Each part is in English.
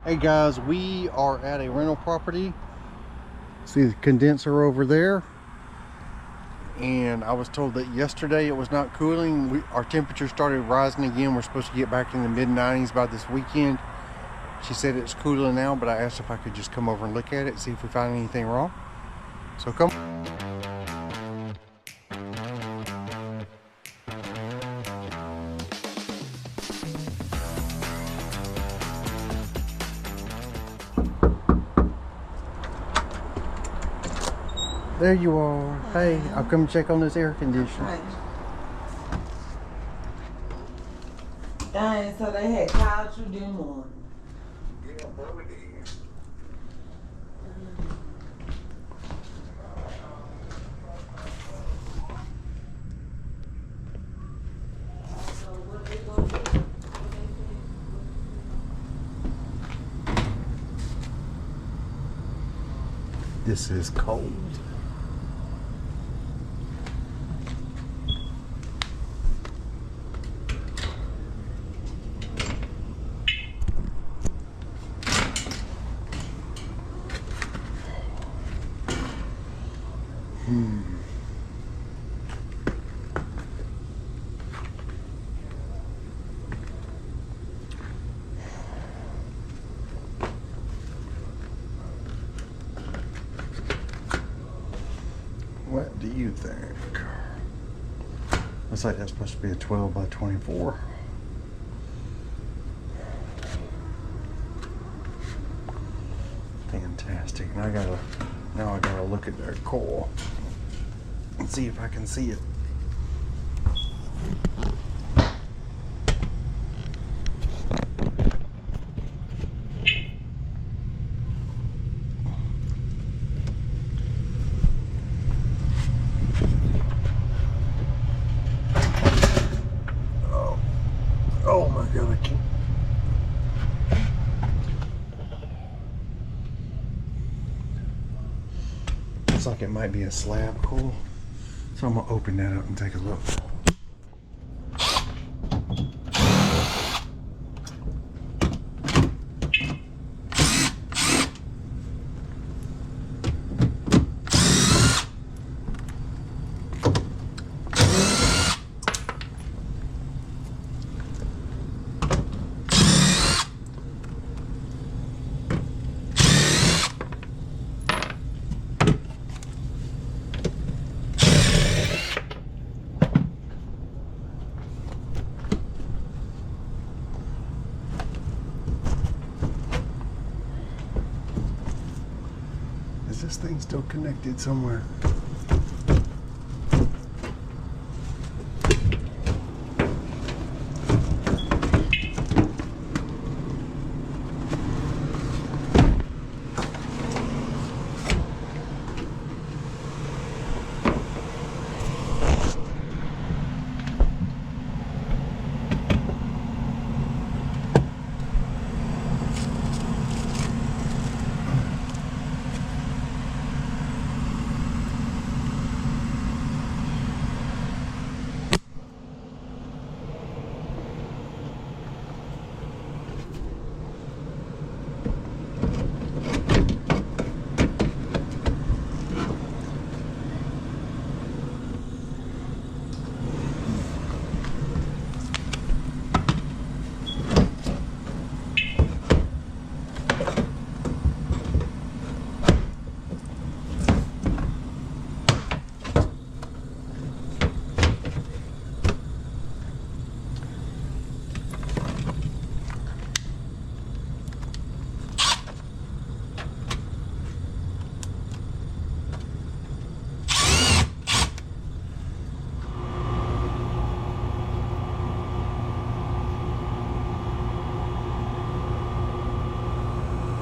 Hey guys, we are at a rental property. See the condenser over there, and I was told that yesterday it was not cooling. Our temperature started rising again. We're supposed to get back in the mid-90s by this weekend. She said it's cooler now, but I asked if I could just come over and look at it, see if we find anything wrong. So come. There you are. Hey, I'll come check on this air conditioner. Dang, so they had called you this morning. Yeah, probably did. So what they gonna do? This is cold. What do you think? Looks like that's supposed to be a 12 by 24. Fantastic. And now I gotta look at their coil and see if I can see it. Oh my God, I can't. Looks like it might be a slab coil. So I'm gonna open that up and take a look. Is this thing still connected somewhere?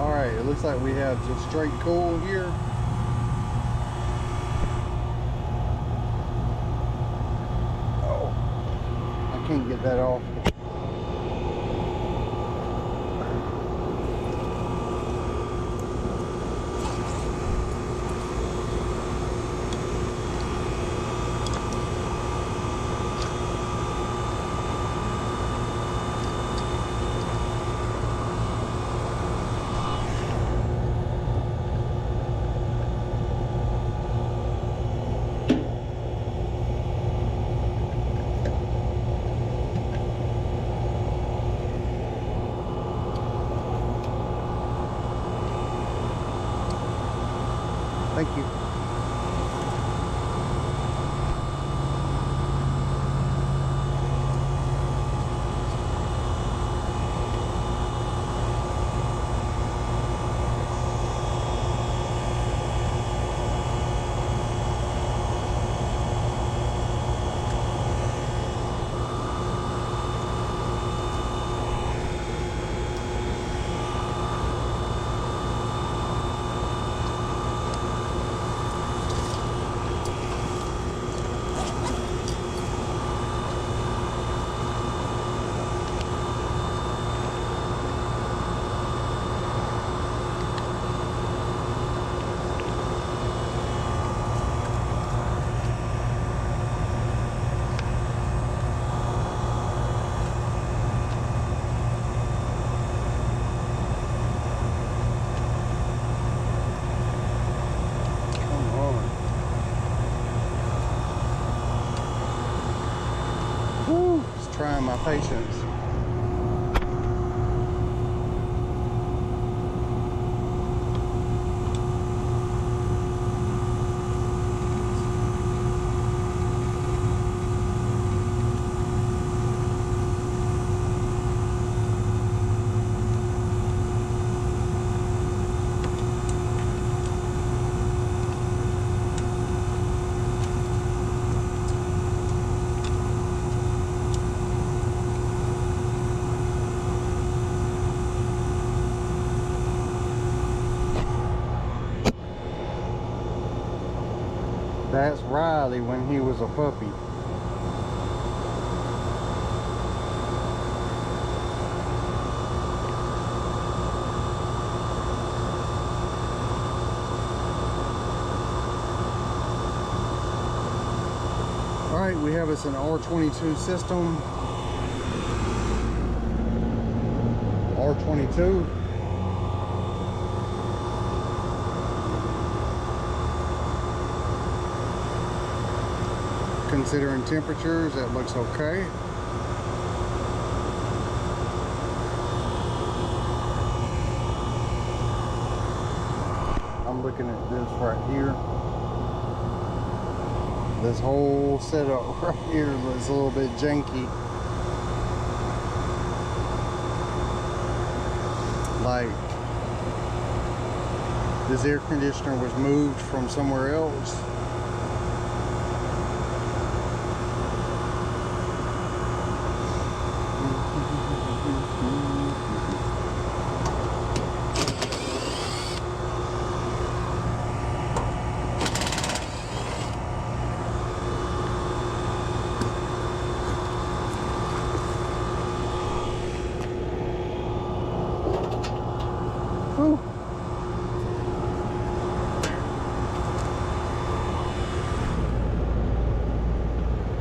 Alright, it looks like we have just straight coil here. Oh, I can't get that off. Thank you. Trying my patience. That's Riley when he was a puppy. Alright, we have us an R22 system. R22. Considering temperatures, that looks okay. I'm looking at this right here. This whole setup right here looks a little bit janky. Like this air conditioner was moved from somewhere else. Whew.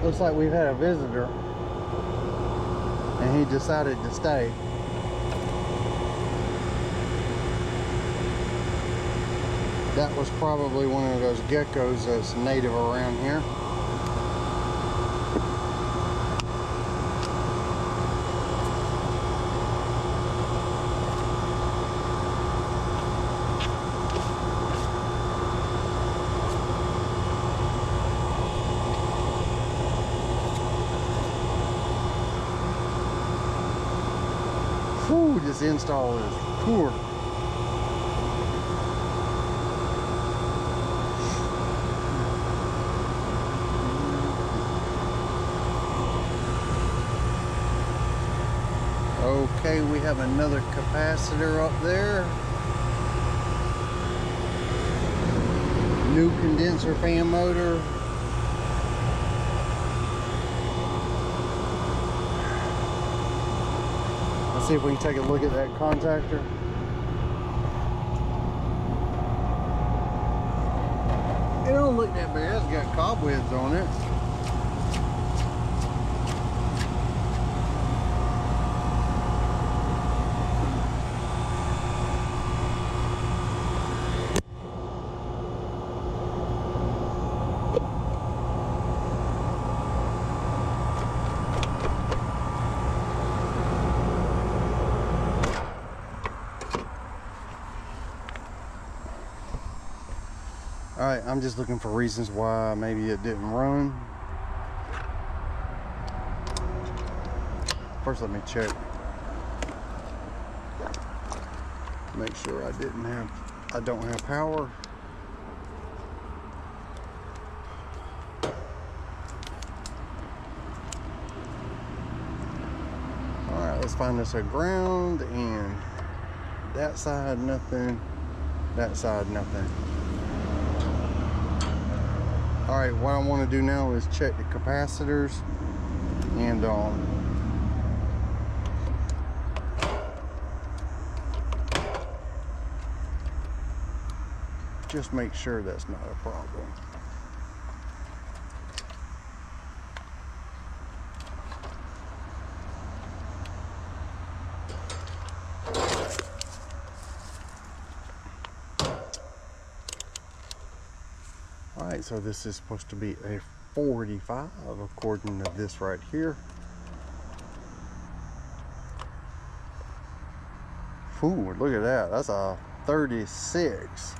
Looks like we've had a visitor and he decided to stay. That was probably one of those geckos that's native around here. Whew, this install is poor. Okay, we have another capacitor up there. New condenser fan motor. Let's see if we can take a look at that contactor. It don't look that bad. It's got cobwebs on it. Alright, I'm just looking for reasons why maybe it didn't run. First, let me check. Make sure I don't have power. Alright, let's find us a ground, and that side nothing, that side nothing. Alright, what I want to do now is check the capacitors and just make sure that's not a problem. Alright, so this is supposed to be a 45 according to this right here. Ooh, look at that. That's a 36.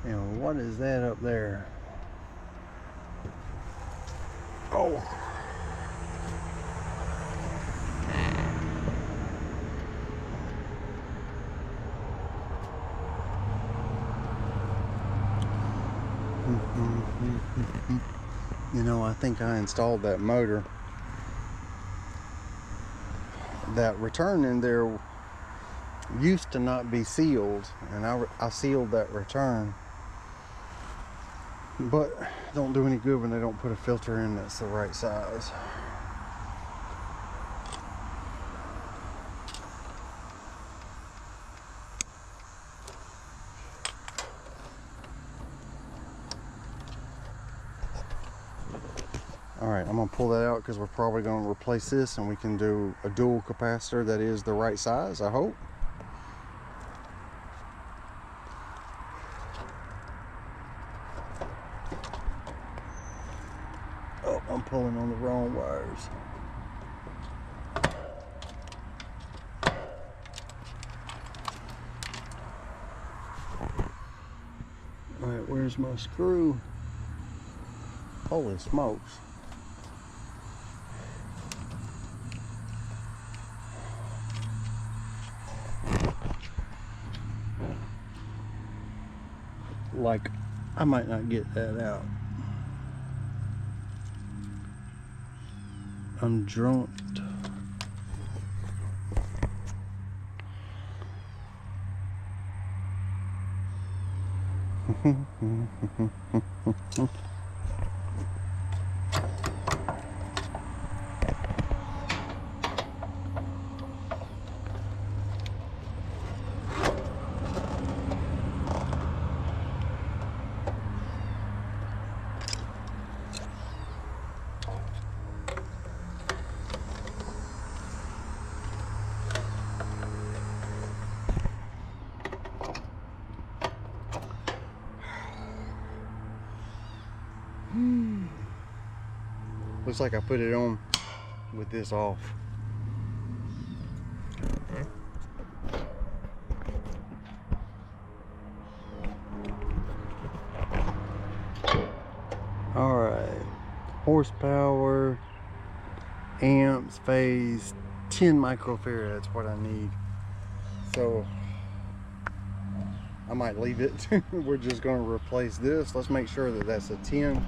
And what is that up there? Oh. You know, I think I installed that motor. That return in there used to not be sealed, and I sealed that return, but don't do any good when they don't put a filter in that's the right size. Alright, I'm going to pull that out because we're probably going to replace this, and we can do a dual capacitor that is the right size, I hope. Oh, I'm pulling on the wrong wires. Alright, where's my screw? Holy smokes. Like, I might not get that out. I'm drunk. Looks like I put it on with this off. Alright, horsepower, amps, phase, 10 microfarad, that's what I need. So I might leave it. We're just going to replace this. Let's make sure that that's a 10.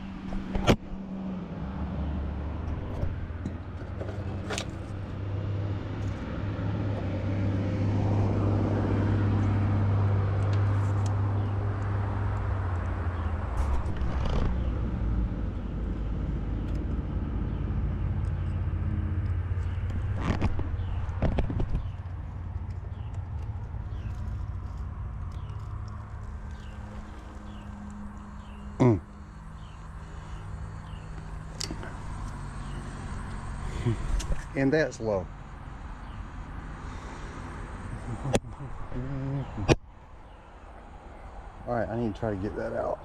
And that's low. All right, I need to try to get that out.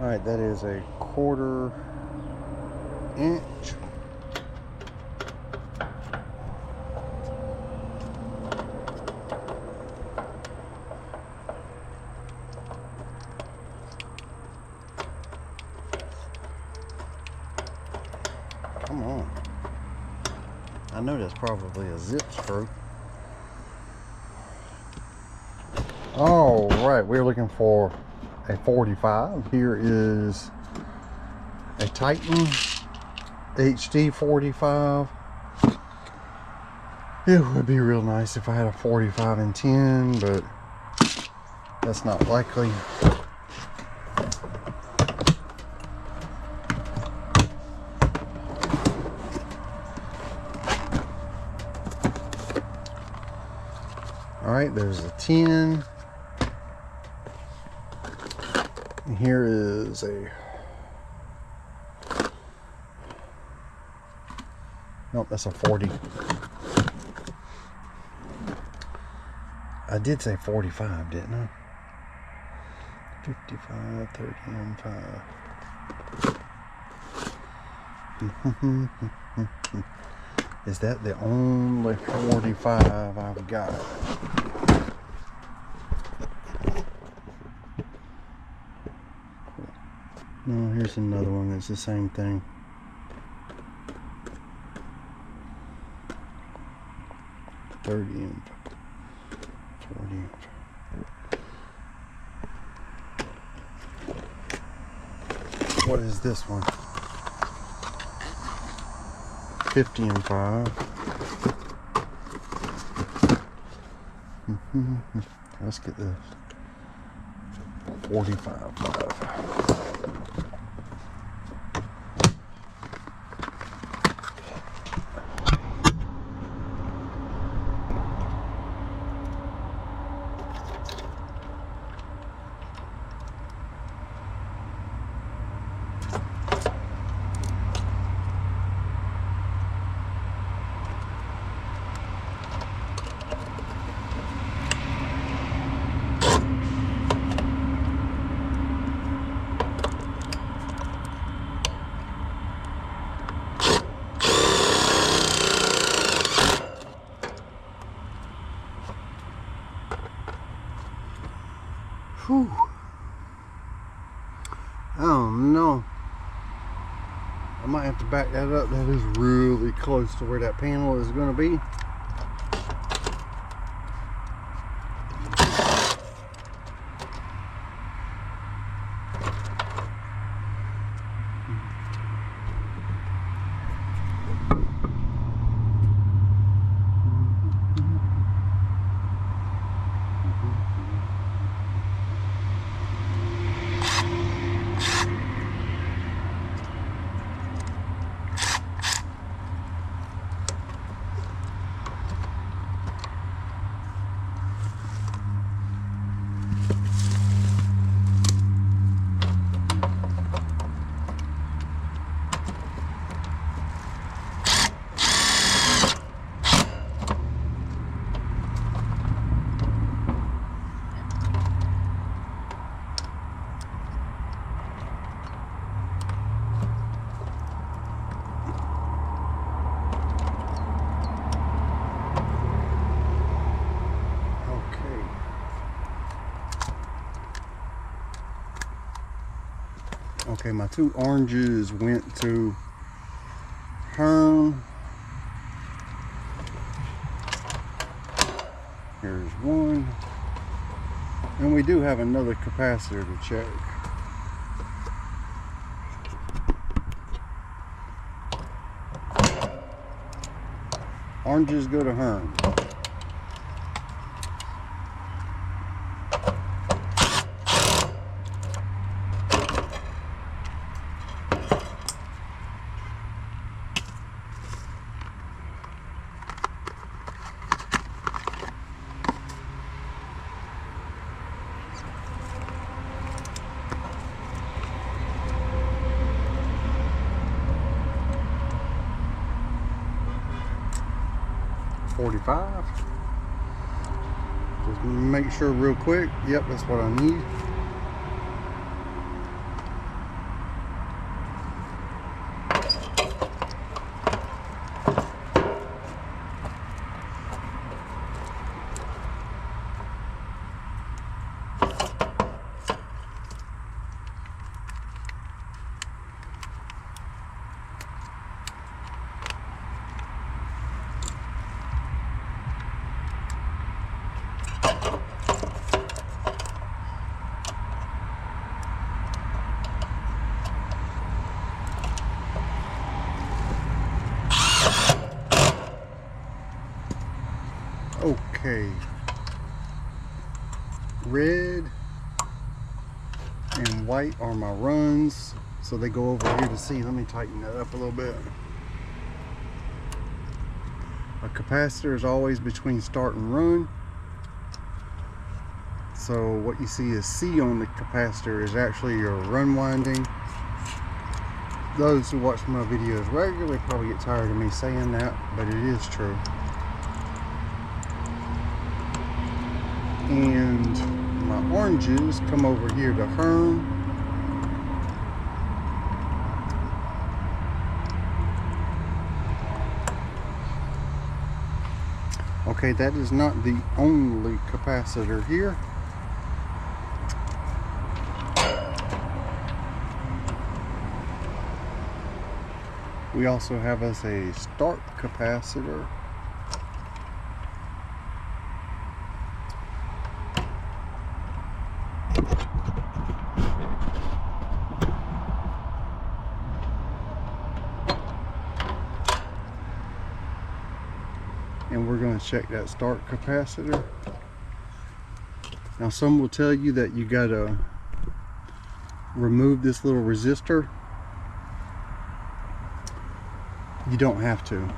Alright, that is a 1/4 inch. Come on. I know that's probably a zip screw. All right, we're looking for a 45. Here is a Titan HD 45. It would be real nice if I had a 45 and 10, but that's not likely. All right, there's a 10. And here is a, nope, that's a 40. I did say 45, didn't I? 55, 30, and 5. Is that the only 45 I've got? No, here's another one that's the same thing. And 40. What is this one? 50 and 5. Let's get this. 45, 5. Whew. Oh no. I might have to back that up. That is really close to where that panel is going to be. Okay, my 2 oranges went to Herm. Here's one. And we do have another capacitor to check. Oranges go to Herm. $45. Just make sure real quick. Yep, that's what I need. white are my runs, so they go over here to see. Let me tighten that up a little bit. A capacitor is always between start and run. So what you see is C on the capacitor is actually your run winding. Those who watch my videos regularly probably get tired of me saying that, but it is true. And my oranges come over here to Herm. Okay, that is not the only capacitor here. We also have us a start capacitor. And we're going to check that start capacitor. Now some will tell you that you got to remove this little resistor. You don't have to.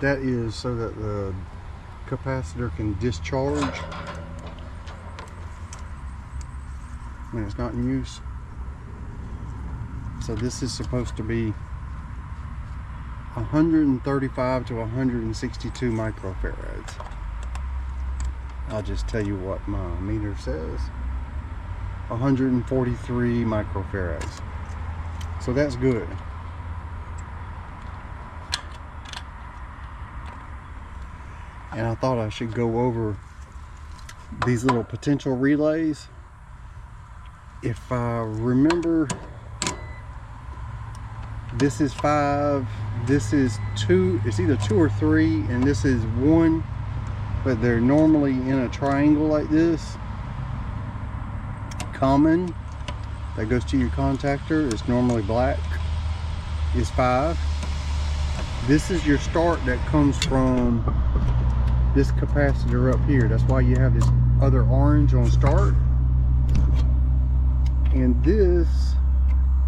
That is so that the capacitor can discharge when it's not in use. So this is supposed to be 135 to 162 microfarads. I'll just tell you what my meter says. 143 microfarads. So that's good. And I thought I should go over these little potential relays. If I remember, this is 5, this is 2, it's either 2 or 3, and this is 1, but they're normally in a triangle like this. Common, that goes to your contactor, it's normally black, is 5. This is your start that comes from this capacitor up here. That's why you have this other orange on start. And this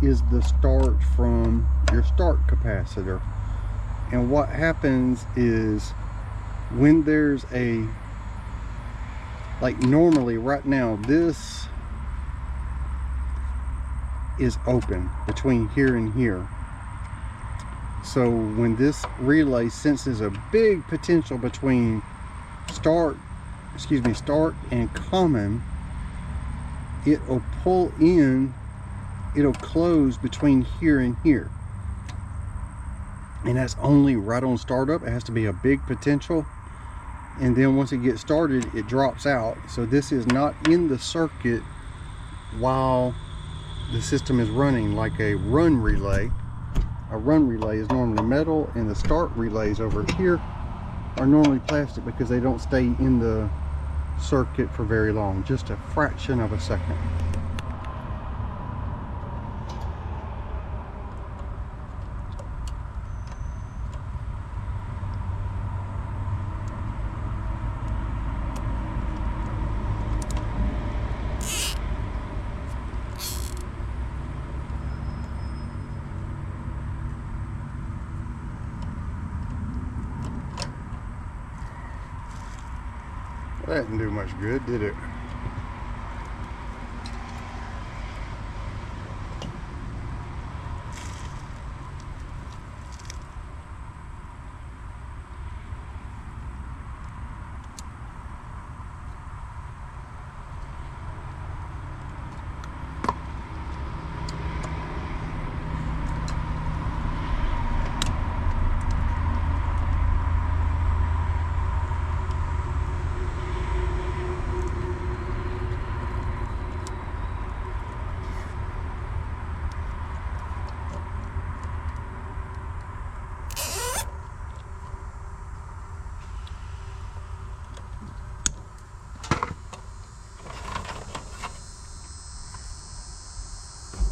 is the start from your start capacitor. And what happens is when there's a, like normally right now, this is open between here and here. So when this relay senses a big potential between start and common, it'll pull in, it'll close between here and here. And that's only right on startup. It has to be a big potential. And then once it gets started, it drops out. So this is not in the circuit while the system is running like a run relay. A run relay is normally metal, and the start relays over here are normally plastic because they don't stay in the circuit for very long, just a fraction of a second. That didn't do much good, did it?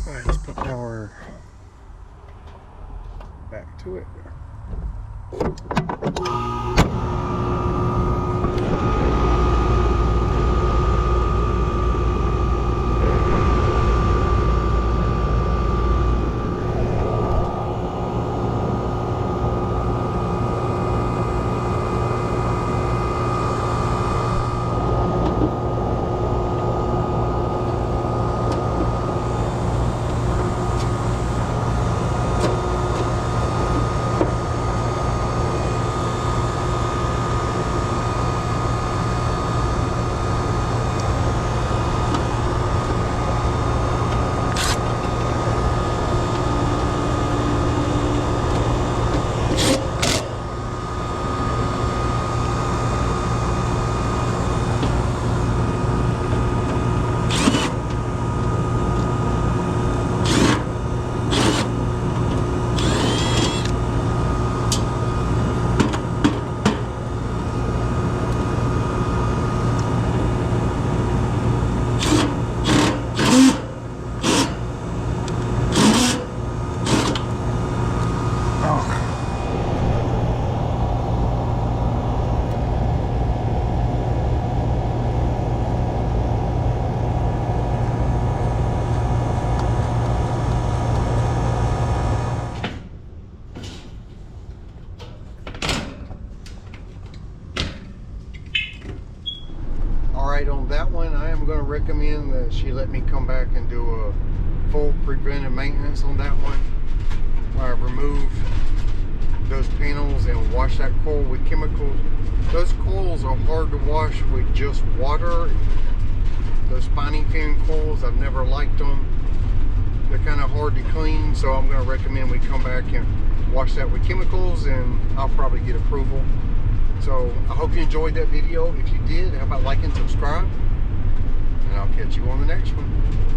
Alright, let's put power back to it. Alright, 1 2 on that one, I am going to recommend that she let me come back and do a full preventive maintenance on that one. I remove those panels and wash that coil with chemicals. Those coils are hard to wash with just water. Those spinning fin coils, I've never liked them. They're kind of hard to clean, so I'm going to recommend we come back and wash that with chemicals, and I'll probably get approval. So I hope you enjoyed that video. If you did, how about liking and subscribe, and I'll catch you on the next one.